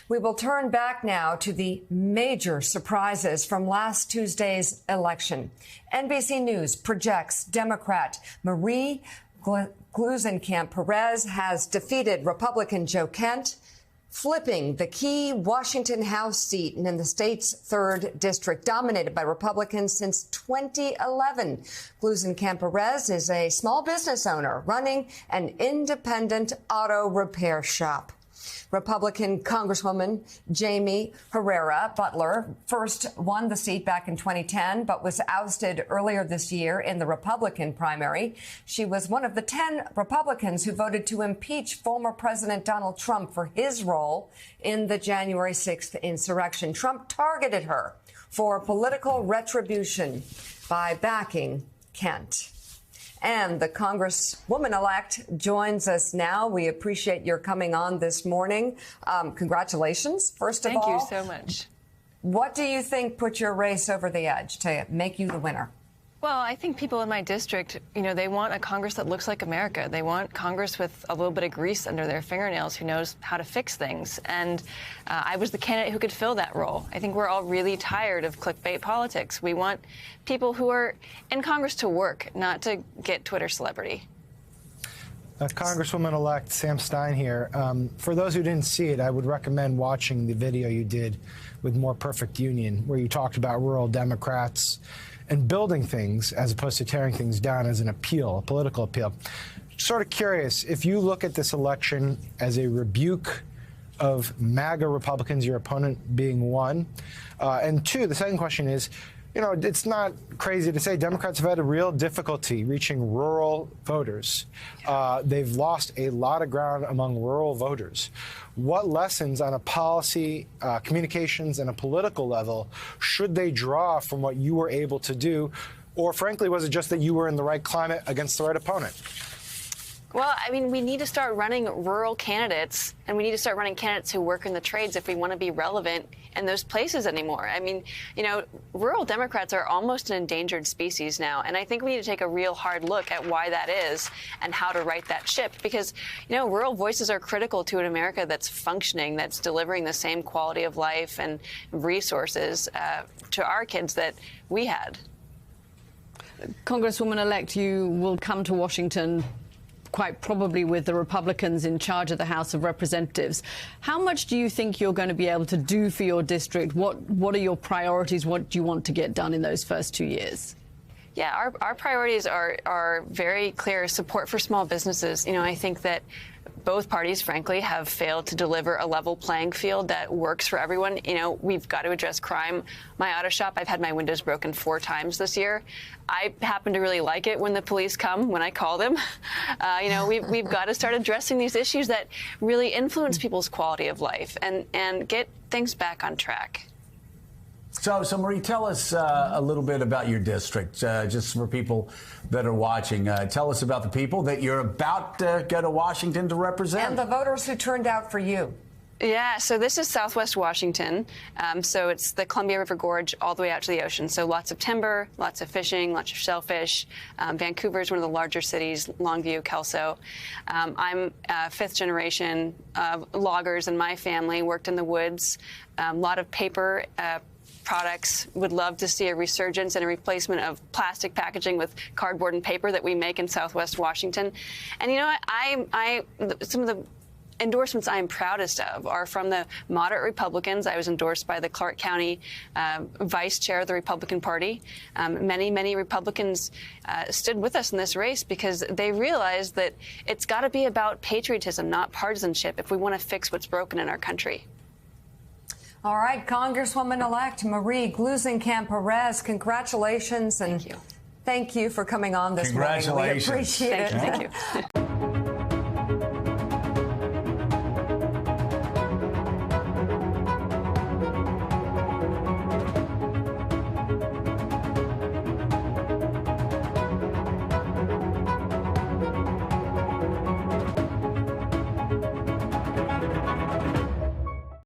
We will turn back now to the major surprises from last Tuesday's election. NBC News projects Democrat Marie Gluesenkamp Perez has defeated Republican Joe Kent, flipping the key Washington House seat in the state's 3rd district, dominated by Republicans since 2011. Gluesenkamp Perez is a small business owner running an independent auto repair shop. Republican Congresswoman Jaime Herrera Beutler first won the seat back in 2010, but was ousted earlier this year in the Republican primary. She was one of the 10 Republicans who voted to impeach former President Donald Trump for his role in the January 6th insurrection. Trump targeted her for political retribution by backing Kent. And the Congresswoman-elect joins us now. We appreciate your coming on this morning. Congratulations, first of all. Thank you so much. What do you think put your race over the edge to make you the winner? Well, I think people in my district, they want a Congress that looks like America. They want Congress with a little bit of grease under their fingernails who knows how to fix things. And I was the candidate who could fill that role. I think we're all really tired of clickbait politics. We want people who are in Congress to work, not to get Twitter celebrity. Congresswoman-elect Sam Stein here. For those who didn't see it, I would recommend watching the video you did with More Perfect Union, where you talked about rural Democrats and building things as opposed to tearing things down as an appeal, a political appeal. Sort of curious, if you look at this election as a rebuke of MAGA Republicans, your opponent being one, and two, the second question is, it's not crazy to say Democrats have had a real difficulty reaching rural voters. They've lost a lot of ground among rural voters. What lessons on a policy, communications, and a political level should they draw from what you were able to do? Or frankly, was it just that you were in the right climate against the right opponent? Well, we need to start running rural candidates, and we need to start running candidates who work in the trades if we want to be relevant in those places anymore. Rural Democrats are almost an endangered species now, and I think we need to take a real hard look at why that is and how to right that ship, because, rural voices are critical to an America that's functioning, that's delivering the same quality of life and resources to our kids that we had. Congresswoman-elect, you will come to Washington quite probably with the Republicans in charge of the House of Representatives. How much do you think you're going to be able to do for your district? What are your priorities? What do you want to get done in those first 2 years? Yeah, our priorities are very clear. Support for small businesses. I think that both parties, frankly, have failed to deliver a level playing field that works for everyone. We've got to address crime. My auto shop, I've had my windows broken 4 times this year. I happen to really like it when the police come, when I call them. We've got to start addressing these issues that really influence people's quality of life and get things back on track. So Marie, tell us a little bit about your district, just for people that are watching. Tell us about the people that you're about to go to Washington to represent. And the voters who turned out for you. Yeah, so this is Southwest Washington. So it's the Columbia River Gorge all the way out to the ocean. So lots of timber, lots of fishing, lots of shellfish. Vancouver is one of the larger cities, Longview, Kelso. I'm 5th generation loggers in my family, worked in the woods, a lot of paper products. Would love to see a resurgence and a replacement of plastic packaging with cardboard and paper that we make in Southwest Washington. And some of the endorsements I am proudest of are from the moderate Republicans. I was endorsed by the Clark County vice chair of the Republican Party. Many Republicans stood with us in this race because they realized that it's got to be about patriotism, not partisanship, if we want to fix what's broken in our country. All right, Congresswoman-elect Marie Gluesenkamp Perez, congratulations. And Thank you. Thank you for coming on this morning. We appreciate it. Congratulations. Thank you.